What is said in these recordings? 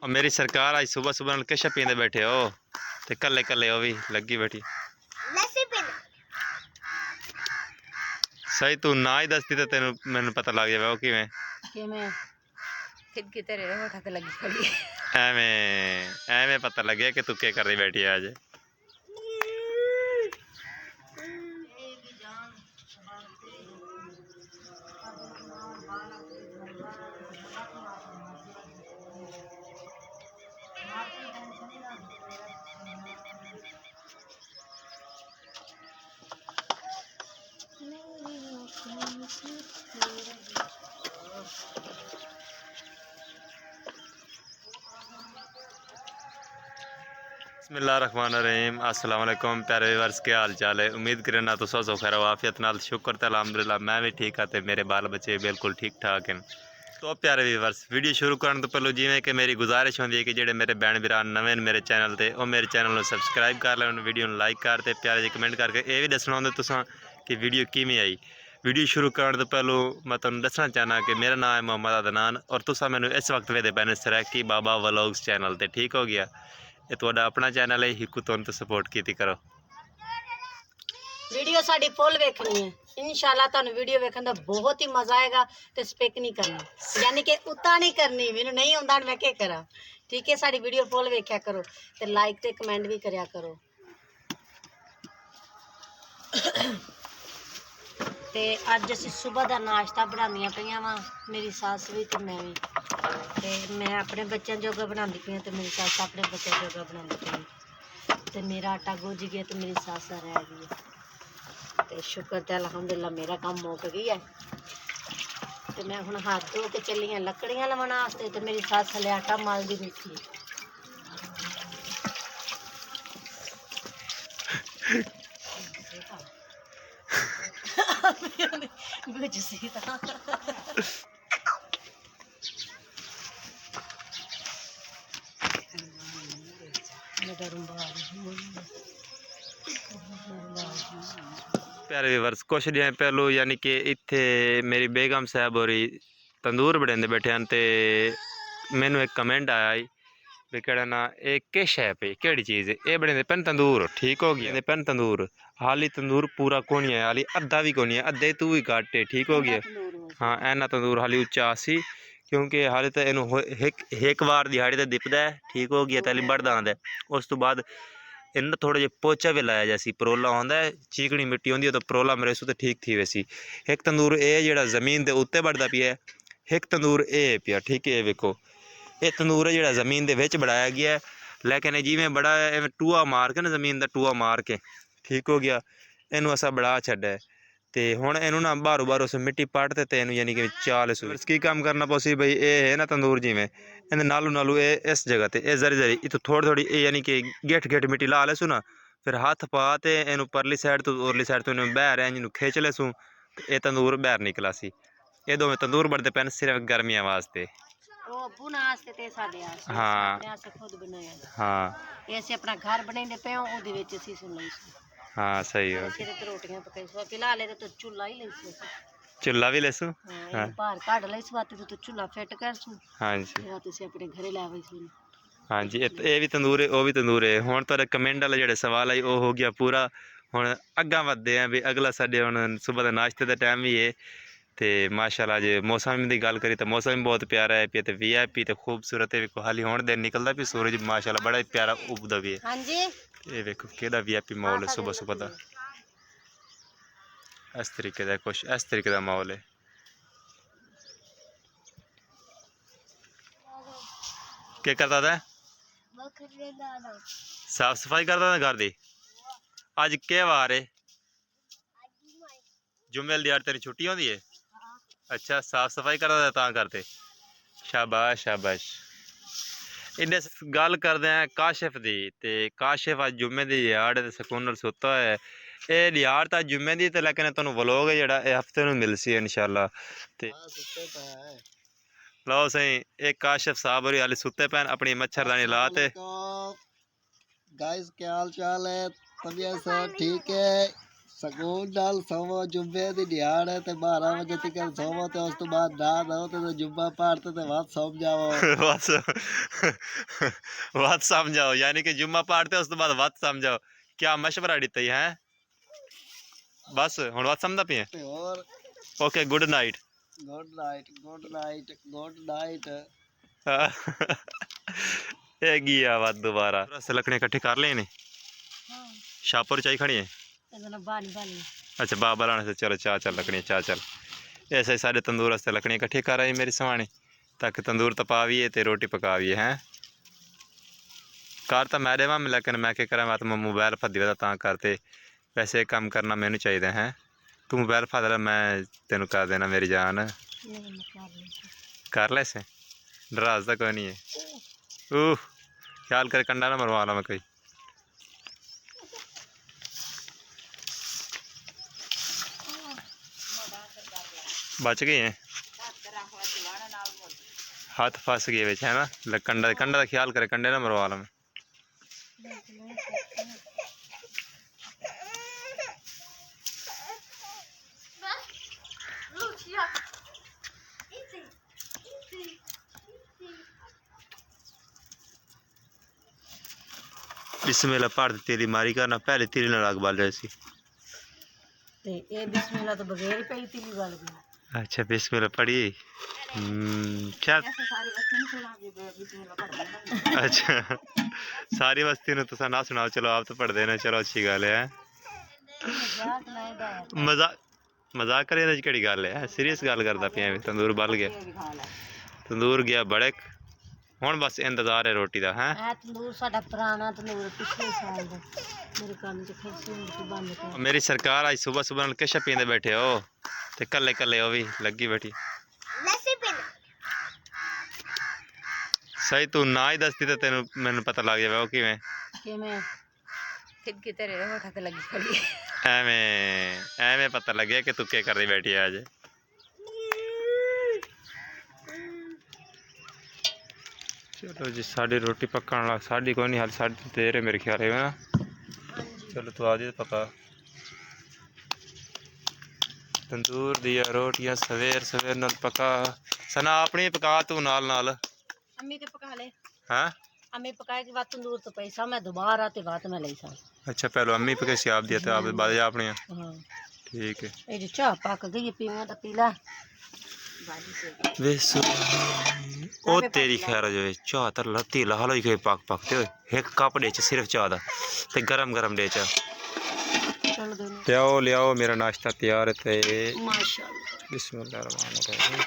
और मेरी सरकार आज सुबह सुबह किश पींदे बैठे हो ते कल्ले कल्ले वो भी लगी बैठी सही तू ना ही दसती तो तेन मैनू पता लग जाए किवें एवें एवें पता लगे कि तू क्या कर रही बैठी है आज। बिस्मिल्लाहिर्रहमानिर्रहीम अस्सलाम वालेकुम प्यारे व्यूअर्स के हाल चाल है। उम्मीद करना तो सौ खैर वाफियत नाल शुक्र ते अल्हम्दुलिल्लाह मैं भी ठीक हाँ ते मेरे बाल बच्चे बिल्कुल ठीक ठाक हैं। तो प्यारे व्यूअर्स वीडियो शुरू करने तो पहले जिवें कि मेरी गुजारिश होंदी है कि जेडे मेरे भैन भरा नवे मेरे चैनल ते वो मेरे चैनल को सबसक्राइब कर लैन, वीडियो लाइक कर ते प्यारे जी कमेंट करके ये भी दसना होंदा तुसां कि वीडियो किवें आई। वीडियो शुरू करने तो पहलू मैं तुहानूं दसना चाहना कि मेरा नाम है मोहम्मद अदनान और तुसां मैनूं इस वक्त वेदे पैने सरैकी बाबा व्लॉग्स चैनल ते। ठीक हो गया, ये तुहाडा अपना चैनल है, हिकू तुहानूं तो सपोर्ट कीती करो। वीडियो साडी फुल वेखनी है इंशाल्लाह, तुहानूं वीडियो वेखण दा बहुत ही मजा आएगा ते स्पिक नहीं करनी यानी कि उता नहीं करनी, मैनूं नहीं आउंदा मैं क्या करा। ठीक है, साडी वीडियो फुल वेख्या करो ते लाइक ते कमेंट भी करया करो। ते अज असीं सुबह दा नाश्ता बनांदियां पईयां वां, मेरी सस भी ते मैं भी। ते मैं अपने बच्चों जोगा बनांदी पई ते मेरी सस अपने बच्चों जोगा बनांदी पई ते मेरा आटा गुज गया ते मेरी सस रह गई है। ते शुक्र ते अल्हम्दुलिल्लाह मेरा काम मुक गया है ते मैं हुण हाथ धो के चली आं लकड़ियां लवाने वास्ते ते मेरी सस हले आटा मलदी बैठी गुज सी प्यारे व्यूअर्स कुछ दिन पहलू यानी कि इत्थे मेरी बेगम साहब होरी तंदूर बनाते बैठे हैं ते मैनू एक कमेंट आया भी केड़ा ना ये किश है पे केड़ी चीज़ ये बने पेन तंदूर। ठीक हो गया पेन तंदूर हाली तंदूर पूरा कौन है, हाली अद्धा भी कौन है, अद्धे तू ही घट है। ठीक हो गया, हाँ ऐना तंदूर हाली उच्चा सी क्योंकि हाली तो इनू एक बार दिहाड़ी तो दिपदा है। ठीक हो गया, तैली बढ़दा आंदा है उस तो बाद इन्हें थोड़ा जिहा पोचा भी लाया जैसी परोला होंदा है, चीकनी मिट्टी होंदी है तो परोला मेरे सू तो ठीक थी वैसी। एक तंदूर ये जेड़ा जमीन के उत्ते बढ़दा पिया है, एक तंदूर ये पिया। ठीक है, ये वेखो ये तंदूर है जेड़ा जमीन के विच बढ़ाया गया है, लेकिन जिमें बड़ा है टूआ मार के ना जमीन का टूआ मार के। ठीक हो गया, इनू असा बढ़ा छड्या है ते हुण इनू ना बारों बारों से मिट्टी पट ते इनू यानी कि चाल की काम करना पौसी भाई ये है ना तंदूर जिमें इन नालू नालू ये इस जगह ते ये जरी जरी इतों थोड़ी थोड़ी यानी कि गेठ गेठ मिट्टी ला लेसू ना, फिर हाथ पा ते इनू परली साइड तो उरली साइड तो इनू बहर है जिनू खींच लेसूँ ये तंदूर बहर निकला सी। ये दोवें तंदूर बढ़ते पैन सिर्फ गर्मियां वास्ते। हाँ हाँ अपना घर बनाते पे हाँ सही हो रोटियां पकाई फिलहाल तो चूल्हा ही ले चुल्ला भी लेसू। हाँ बाहर काढ़ लई स्वाते तो चूल्हा फिट कर सू। हाँ जी अपने घरे लै सी। हाँ जी ये भी तंदूर है वो भी तंदूर है। हुण तुहाडे कमेंट वाले जेड़े सवाल आई वो हो गया पूरा। हुण अग्गां वधदे हैं भी अगला साडे हुण सुबह दा नाश्ते दा टाइम भी है ते माशाल्लाह जे मौसम की गल करी तो मौसम भी बहुत प्यारा है पे ते वीआईपी ते खूबसूरत है। हाली हुण दिन निकलदा भी सूरज माशाल्लाह बड़ा ही प्यारा उगदा भी है। हाँ जी ये वेखो केड़ा वीआईपी माहौल है सुबह सुबह दा, इस तरीके दा कुछ इस तरीके दा माहौल है। क्या करता था? साफ सफाई करता था घर दी। अज के वार है? जुम्मे वाली दिहाड़ी तेरी छुट्टी होती है? अच्छा साफ सफाई करता था तां करते। शाबाश शाबाश। इन्हें गल करते हैं काशिफ दी ते काशिफ अज जुम्मे की दिहाड़ ते सकून नाल सुता है। ये दिहाड़ तो जुम्मे की लेकिन तुहानूं व्लॉग है जेड़ा हफ्ते नूं मिलसी इंशाल्लाह ते लो सही एक काशिफ साहब होरी हाली सुते पैन अपनी मच्छरदानी ला ते। गाइस क्या हाल चाल है? तबीयत सब ठीक है? ਸਕੂਨ ਨਾਲ ਸੋਵੋ ਜੁੰਬੇ ਦੀ ਦਿਹਾੜ ਹੈ ਤੇ 12 ਵਜੇ ਤੱਕ ਸੋਵੋ ਤੇ ਉਸ ਤੋਂ ਬਾਅਦ ਨਾ ਦੋ ਤੇ ਜੁੰਬਾ ਪਾੜ ਤੇ ਬਾਅਦ ਸੌਂ ਜਾਓ बस बात समझाओ यानी कि जुम्मा पाड़ते उस तो बाद बात समझाओ क्या मशवरा दिता है बस हुन बात समझदा पिए ਤੇ ਹੋਰ okay good night good night good night good night ये गया बात दोबारा रस्ते लकड़ियां इकट्ठी कर लिए ने हाँ शापर चाय खड़ी है ਇਹਦੇ ਨਾਲ ਬਾਣੀ ਬਾਣੀ अच्छा बाबा लाने से चलो चाह चल लकड़ियां चाह चल ऐसे ही सारे तंदूर वास्ते लकड़ियां इकट्ठी कर आई मेरी सवानी ताकि तंदूर तपावीए ते रोटी पकावीए हैं कार तो मेरे वाम लेकिन मैं क्या करा मैं तो मोबाइल फदी वा तां करते वैसे काम करना मैनू चाहिए है तू मोबाइल फद ला मैं तेन कर देना मेरी जान ਨਹੀਂ ਮੈਂ ਕਰ ਲਈ कर ले से डराज तो कोई नहीं है ख्याल कर कंडा ना मरवा ला मैं कोई बच गए हैं हाथ फस गए बिच है ना कंडा कंडा का ख्याल करे कंडे ना मरवा ला मैं बिस्मिल्लाह पढ़ तेरी मारी करना पहले तेरी ना लग बाल रही ਤੇ ਇਹ ਬਿਸਮਿਲ੍ਲਾ ਤੋਂ ਬਗੈਰ ਹੀ ਪਈ ਤੀਲੀ ਗੱਲ ਗਈ अच्छा बिस्मिल्लाह पढ़ी क्या अच्छा सारी बस्ती ने तुसा ना सुनाओ चलो आप तो पढ़ देना चलो अच्छी गल है ਮਜ਼ਾਕ ਨਾ ਇਹਦਾ मजाक मजाक करे ना केड़ी गल है सीरियस गल करदा पिया तंदूर बल गया तंदूर गया बड़क हुण बस इंतजार है रोटी दा हैं ਇਹ ਤੰਦੂਰ ਸਾਡਾ ਪੁਰਾਣਾ ਤੰਦੂਰ ਪਿਛਲੇ ਸਾਲ ਦਾ ਮੇਰੇ ਕੰਮ ਚ ਫਿਰ ਸੁਣ ਕੇ ਬੰਦ ਕਰ मेरी सरकार आज सुबह सुबह नाल किश पींदे बैठे हो ते कल्ले कल्ले ओ भी लगी बैठी सही तू ना ही दसदी ते तेन मैनू पता लग जावे ओ किवें ਕਿਵੇਂ ਠਿੱਕੀ ਤੇਰੇ ਹੋਠਾਂ ਤੇ ਲੱਗੀ ਖੜੀ ਐਵੇਂ ਐਵੇਂ ਪਤਾ ਲੱਗਿਆ ਕਿ ਤੂੰ ਕੀ ਕਰਦੀ ਬੈਠੀ ਆ ਅੱਜ चलो जी साड़ी रोटी पकाने लग साड़ी कोई नहीं हाल साड़ी देर है मेरे ख्याल है ना चलो तू आ जा पका तंदूर दिया रोटियां सवेर सवेर नाल पका सना अपनी पका तू नाल नाल ਅੰਮੀ ਤੇ ਪਕਾ ਲੈ हाँ ਅੰਮੀ ਪਕਾਏ ਕਿ ਬਾਤ ਤੰਦੂਰ ਤੋਂ ਪੈਸਾ ਮੈਂ ਦੁਬਾਰਾ ਤੇ ਬਾਤ ਮੈਂ ਲਈ ਸਾਂ अच्छा पहले अम्मी पके से आप दिया तो आप बाद अपने ਹਾਂ ठीक है ਇਹ ਜੀ ਚਾਹ ਪੱਕ ਗਈ ਪੀਵਾਂ ਤਾਂ ਪੀ ਲੈ ਬਾਜੀ ਸੇ वे ओ तेरी खैर जो है चाह तर लत्ती लाल होई गई पक पकते हुए एक कप दे सिर्फ चाह दा ते गरम गरम दे चा ਚਲ ਦੇ लियाओ लियाओ मेरा नाश्ता तैयार है ते ਮਾਸ਼ਾਅੱਲਾ बिस्मिल्लाहिर्रहमानिर्रहीम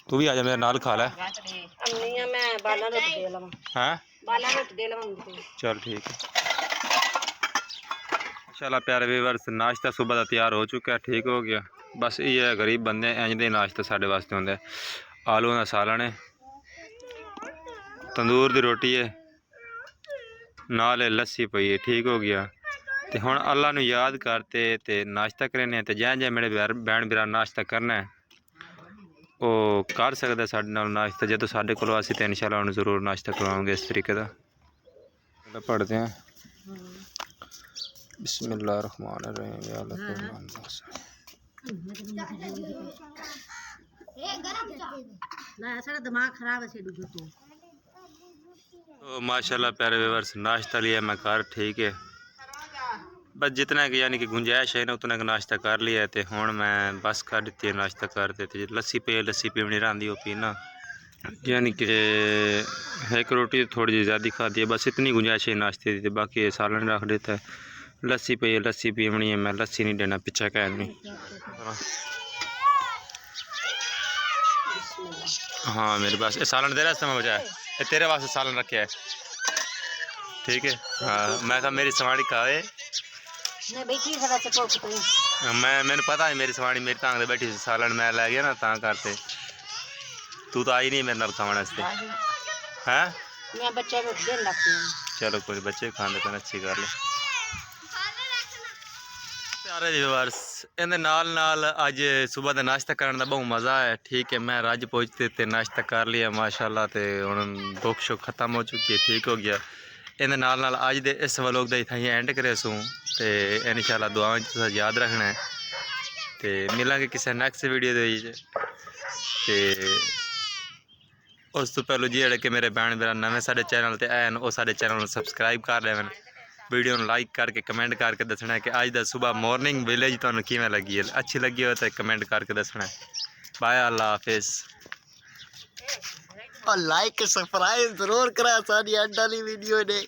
तू भी आ जा मेरे नाल खा ले ਅੰਮੀਆਂ ਮੈਂ ਬਾਲਾਂ ਰੋਟੀ ਦੇ ਲਵਾਂ हैं ਬਾਲਾਂ ਰੋਟੀ ਦੇ ਲਵਾਂਗੀ चल ठीक है माशाल्लाह प्यारे व्यूअर्स नाश्ता सुबह का तैयार हो चुका है ठीक हो गया बस ये है गरीब बंदे इंज दे नाश्ता साढ़े वास्ते होंगे आलू का सालन है तंदूर की रोटी है नाल लस्सी पई है ठीक हो गया तो हुण अल्लाह नू याद करते ते नाश्ता करने ते जै जै मेरे भैन भरा नाश्ता करना है वो कर सकदा साडे नाल नाश्ता जो साडे कोल असीं ते इंशाअल्लाह उन्हें जरूर नाश्ता करवाओगे इस तरीके का पढ़ते हैं बिस्मिल्लाहिर्रहमानिर्रहीम या अल्लाह रहमान रहीम ना सारा दिमाग खराब है सेडू तो तो माशाल्लाह प्यारे व्यूअर्स नाश्ता लिया मैं कर ठीक है बस जितना कि यानी कि गुंजाइश है ना उतना का नाश्ता कर लिया है तो हुण मैं बस कर दी है नाश्ता कर देते लस्सी पे लस्सी पीवनी रही वो पीना यानी कि एक रोटी थोड़ी जी ज़्यादा खाती है बस इतनी गुंजाइश है नाश्ते की बाकी सालन रख देता है लस्सी पे लस्सी पीवनी है मैं लस्सी नहीं देना पीछा कह नहीं हाँ मेरे पास ये सालन तेरे वास्ते मैं बचाया ये तेरे वास्ते सालन रखे है ठीक है हाँ मैं कहा मेरी सवाड़ी खाए मैं बैठी खड़ा से कोक तो मैंने पता है मेरी सवाड़ी मेरी टांग से बैठी सालन मैं लै गया ना ता करते तू तो आई नहीं मेरे नाल खाने वास्ते हैं मैं बच्चे को देन लगती हूं चलो कोई बच्चे खाने तो अच्छी गल है प्यारे व्यूअर्स इहदे नाल नाल अज सुबह का नाश्ता करने का बहुत मज़ा है ठीक है मैं रज पहुँचते ते नाश्ता कर लिया माशाल्लाह ते हुण भुख शुख खत्म हो चुकी है ठीक हो गया ਇਹਦੇ ਨਾਲ ਅੱਜ ਦੇ ਇਸ ਵਲੋਗ ਦਾ ਇਥੇ ਐਂਡ ਕਰਿਆ ਸੂ ਤੇ ਇਨਸ਼ਾਅੱਲਾ ਦੁਆਵਾਂ 'ਚ ਤੁਸੀਂ ਯਾਦ ਰੱਖਣਾ ਹੈ ਤੇ ਮਿਲਾਂਗੇ ਕਿਸੇ ਨੈਕਸਟ ਵੀਡੀਓ ਦੇ ਵਿੱਚ ਤੇ ਉਸ ਤੋਂ ਪਹਿਲਾਂ ਜਿਹੜੇ ਕਿ ਮੇਰੇ ਭੈਣ ਭਰਾ ਨਵੇਂ ਸਾਡੇ ਚੈਨਲ ਤੇ ਆਏ ਹਨ ਉਹ ਸਾਡੇ ਚੈਨਲ ਨੂੰ ਸਬਸਕ੍ਰਾਈਬ ਕਰ ਲੈਣ वीडियो लाइक करके कमेंट करके दसना है कि अज दा सुबह मॉर्निंग विलेज तुहानू किवें लगी है अच्छी लगी हो तो कमेंट करके दसना है बाय अल्लाह हाफिज और लाइक सब्सक्राइब जरूर करा सारी अड्डा वीडियो ने।